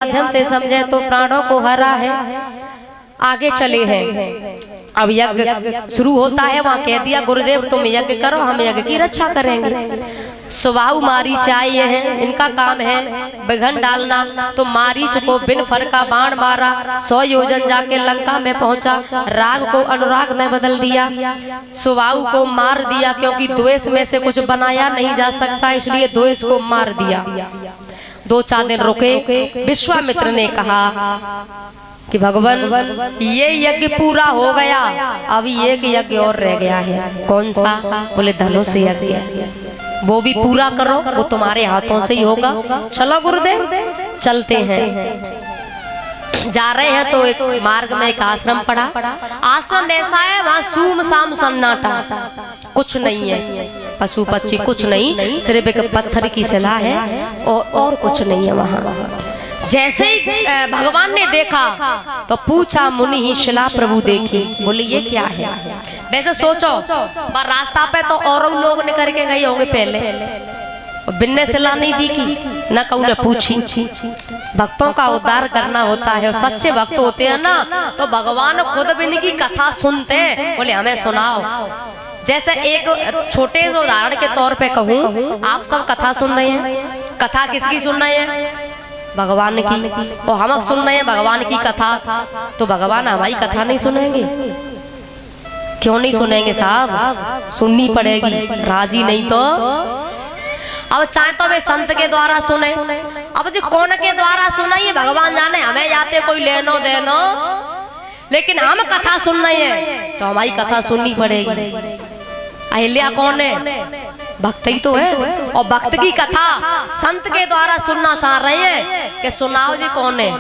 माध्यम से समझे तो प्राणों को हरा है। आगे चले हैं, अब यज्ञ शुरू होता है। वहां कह दिया गुरुदेव तुम यज्ञ करो, हम यज्ञ की रक्षा करेंगे। सुबाहु मारीच आए हैं, इनका काम है विघन डालना। तो मारीच को बिन फर का बाण मारा, 100 योजन जाके लंका में पहुंचा। राग को अनुराग में बदल दिया, सुबाहु को मार दिया, क्योंकि द्वेष में से कुछ बनाया नहीं जा सकता, इसलिए द्वेष को मार दिया। 2-4 दिन रुके। विश्वामित्र ने कहा कि भगवान ये यज्ञ पूरा हो गया, अभी एक यज्ञ और रह गया है। कौन सा? बोले धनुष यज्ञ, वो भी पूरा करो, वो तुम्हारे हाथों से ही होगा। चलो गुरुदेव चलते हैं। जा रहे हैं तो एक मार्ग में एक आश्रम पड़ा। आश्रम ऐसा है वहाँ सुमसाम सन्नाटा, कुछ नहीं है, पशु पक्षी कुछ नहीं, सिर्फ एक पत्थर की शिला है और कुछ नहीं है वहाँ। जैसे ही भगवान ने देखा तो पूछा मुनि ही शिला प्रभु देखी। बोले ये क्या है? वैसे सोचो पर रास्ता पे तो और लोग ने करके गए होंगे पहले, बिन्ने शिला नहीं दिखी, न कहूँ न पूछी। भक्तों का उद्धार करना होता है, सच्चे भक्त होते हैं ना, तो भगवान खुद भी इनकी कथा सुनते हैं। बोले हमें सुनाओ। जैसे एक छोटे से उदाहरण के तौर पे कहूँ, आप सब कथा सुन रहे हैं, कथा किसकी सुन रहे हैं? भगवान की। और हम सुन रहे हैं भगवान की कथा, तो भगवान हमारी कथा नहीं सुनेंगे? क्यों नहीं सुनेंगे साहब? सुननी पड़ेगी, राजी नहीं तो। अब चाहे तो वे संत के द्वारा सुने, अब जो कौन के द्वारा सुना ये भगवान जाने, हमें जाते कोई लेनो देनो, लेकिन हम कथा सुन रहे हैं तो हमारी कथा सुननी पड़ेगी। अहिल्या कौन है? भक्त ही तो है, और भक्त की कथा संत के द्वारा सुनना चाह रहे हैं कि सुनाओ जी कौन है?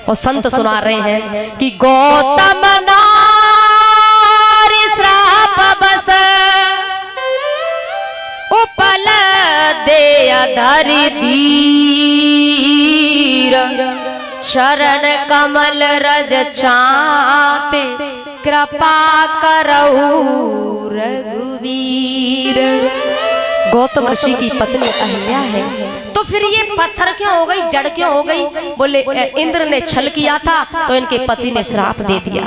और संत सुना रहे हैं कि गौतम नारी श्राप बस उपल दे धरि धीर, शरण कमल रज चाते कृपा करऊ रघुवीर। गौतम ऋषि की पत्नी अहिल्या है, तो फिर ये पत्थर क्यों हो गई, जड़ क्यों हो गई? बोले इंद्र ने छल किया था तो इनके पति ने श्राप दे दिया।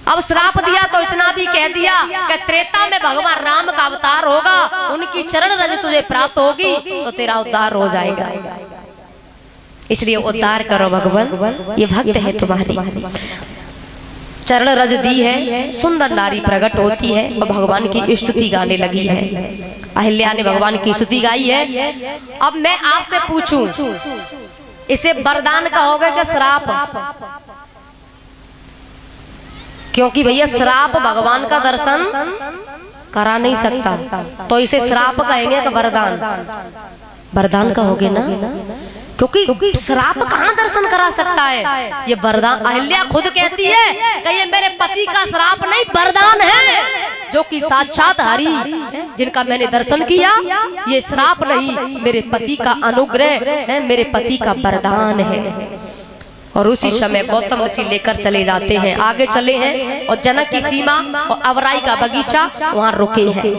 अब श्राप दिया तो इतना भी कह दिया कि त्रेता में भगवान राम का अवतार होगा, उनकी चरण रज तुझे प्राप्त होगी तो तेरा उद्धार हो जाएगा, इसलिए उद्धार करो भगवान, ये भक्त है तुम्हारी। चरण रज दी है, सुंदर नारी प्रकट होती है और भगवान की स्तुति गाने लगी है। अहिल्या ने भगवान की स्तुति गाई है। अब मैं आपसे पूछूं, इसे वरदान कहोगे कि श्राप? क्योंकि भैया श्राप भगवान का दर्शन करा नहीं सकता, तो इसे श्राप कहेंगे कि वरदान? वरदान कहोगे ना, क्योंकि श्राप कहाँ दर्शन करा सकता है, ये वरदान। अहिल्या खुद कहती है कि ये मेरे पति का श्राप नहीं, वरदान है, जो कि साक्षात हरि जिनका मैंने दर्शन किया, ये श्राप नहीं, मेरे पति का अनुग्रह है, मेरे पति का वरदान है। और उसी समय गौतम ऋषि लेकर चले जाते हैं। आगे चले हैं और जनक की सीमा और अवराई का बगीचा वहां रुके हैं।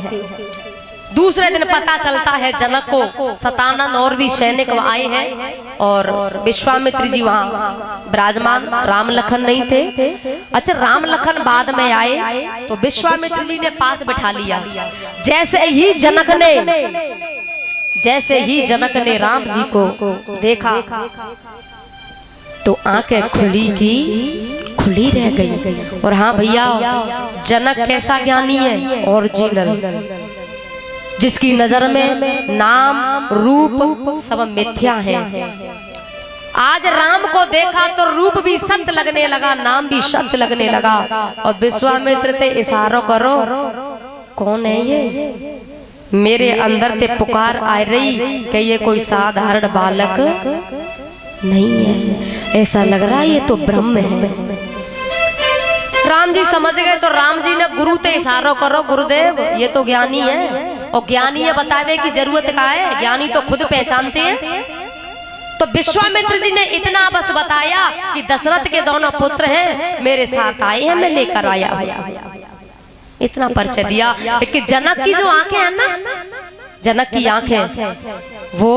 दूसरे दिन पता चलता है जनक को सतानंद और भी सैनिक आए हैं, और विश्वामित्र जी वहाँ विराजमान, राम लखन नहीं थे। अच्छा, राम लखन बाद में आए तो विश्वामित्र जी ने पास बैठा लिया। जैसे ही जनक ने राम जी को देखा तो आंखें खुली रह गई। और हाँ भैया, जनक कैसा ज्ञानी है, ओरिजिनल, जिसकी नजर में नाम रूप सब मिथ्या है। आज राम को देखा तो रूप भी सत्य लगने लगा, नाम भी सत्य लगने लगा। और विश्वामित्र ते इशारों करो, कौन है ये? मेरे अंदर ते पुकार आ रही कि ये कोई साधारण बालक नहीं है, ऐसा लग रहा है ये तो ब्रह्म है। राम जी समझ गए तो राम जी ने गुरु ते इशारों करो, गुरुदेव ये तो ज्ञानी है, और ज्ञानी ये बतावे की जरूरत का है, ज्ञानी तो खुद पहचानते हैं। तो विश्वामित्र जी ने इतना बस बताया कि दशरथ के दोनों पुत्र हैं, मेरे साथ आए हैं, मैं लेकर आया। इतना परिचय दिया। लेकिन जनक की जो आंखें हैं ना, जनक की आंखें वो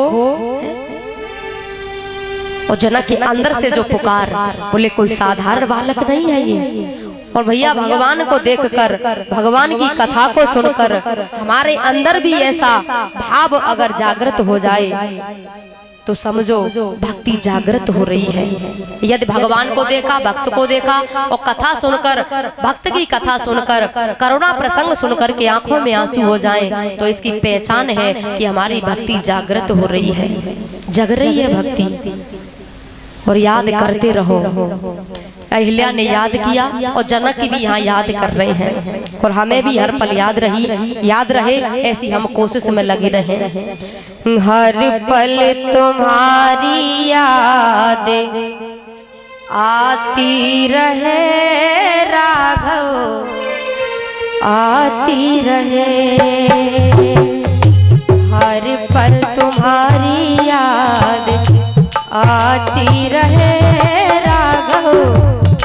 और जनक के अंदर से जो पुकार, बोले कोई साधारण बालक नहीं है ये। और भैया भगवान को देखकर, भगवान की कथा को सुनकर हमारे अंदर भी ऐसा भाव अगर जागृत हो जाए तो समझो भक्ति जागृत हो रही है। यदि भगवान को देखा, भक्त को देखा और कथा सुनकर, भक्त की कथा सुनकर, करुणा प्रसंग सुनकर के आंखों में आंसू हो जाएं, तो इसकी पहचान है कि हमारी भक्ति जागृत हो रही है, जग रही है भक्ति। और याद करते रहो। अहिल्या ने याद किया और जनक की भी यहाँ याद कर रहे हैं, और हमें भी हर पल याद रहे, ऐसी हम कोशिश में लगे रहे। हर पल तुम्हारी याद आती रहे राघव, आती रहे। हर पल तुम्हारी याद आती रहे राघव,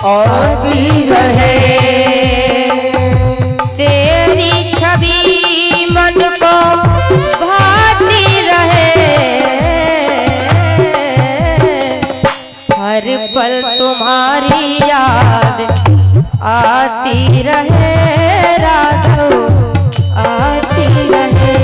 आती रहे। तेरी छवि मन को भाती रहे, हर पल तुम्हारी याद आती रहे राघव, आती रहे।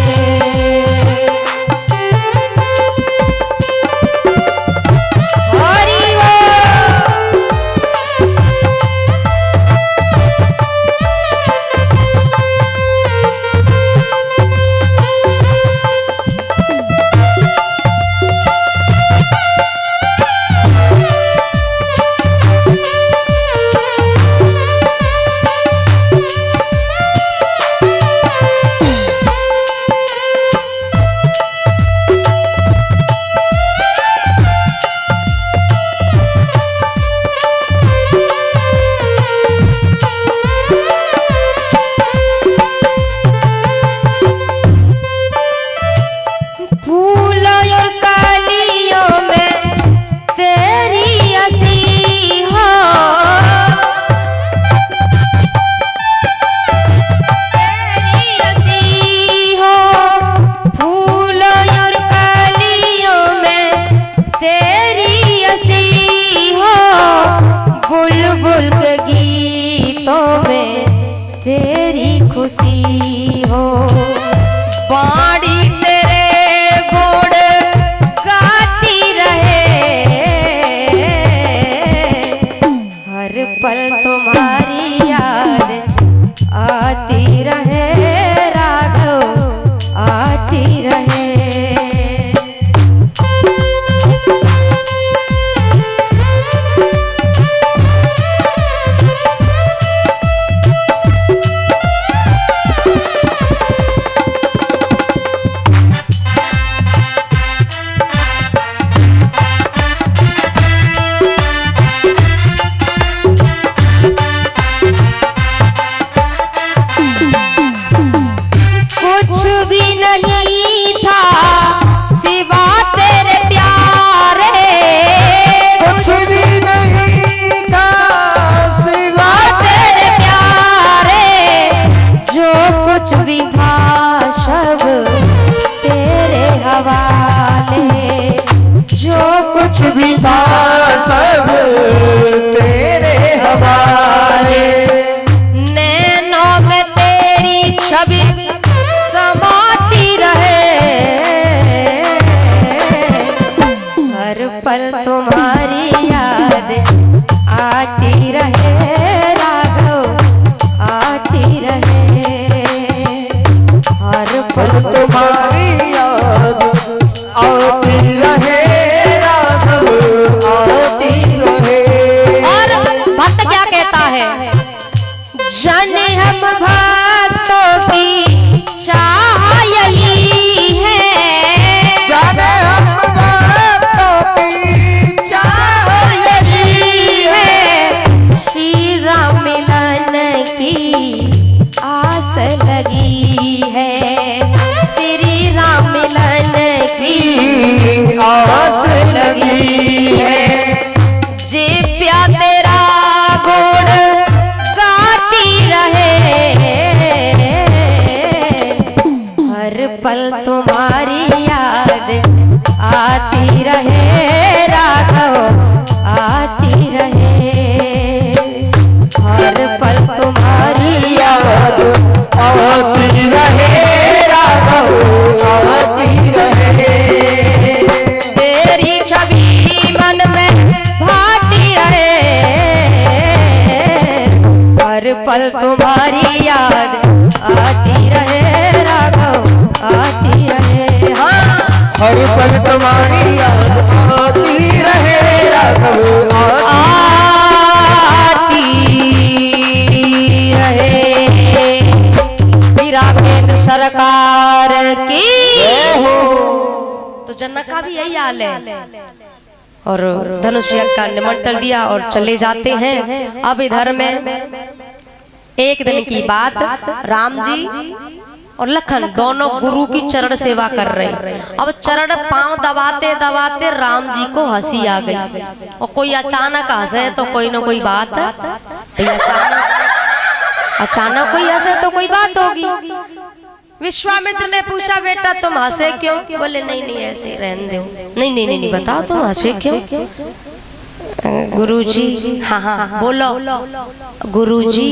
तेरी खुशी हो, बाड़ी तेरे गुण गाती रहे, हर पल तुम्हारी याद आती रहे राघव, आती रहे। सब तेरे हवाले, नैनों में तेरी छवि समाती रहे, हर पल तुम्हारी याद आती रहे राघव, आती रहे, हर पल तुम्हारी याद आती रहे। जाने हम भक्तों की चाह यही है, जाने हम भक्तों की चाह यही है, श्री राम मिलन की आस लगी है, श्री राम मिलन की आस लगी है। जे प्या तेरा गुण हर पल तुम्हारी याद आती रहे राघव, पल तुम्हारी याद आती रहे राघव, आती रहे। हाँ, हर पल तुम्हारी याद आती रहे राघव, आती रहे। राघवेंद्र सरकार की। तो जनक का भी यही हाल है। और धनुष यज्ञ का निमंत्रण दिया और चले जाते हैं। अब इधर में एक दिन की बात, राम जी और लखन दोनों गुरु की चरण सेवा कर रहे। अब चरण पांव दबाते दबाते राम जी को हंसी आ गई। और कोई अचानक हंसे तो कोई ना कोई बात, अचानक कोई हंसे तो कोई बात होगी। विश्वामित्र ने पूछा, बेटा तुम हंसे क्यों? बोले नहीं नहीं ऐसे रहने दो। नहीं नहीं नहीं, बताओ तुम हंसे क्यों? गुरुजी। हाँ हाँ बोलो। गुरुजी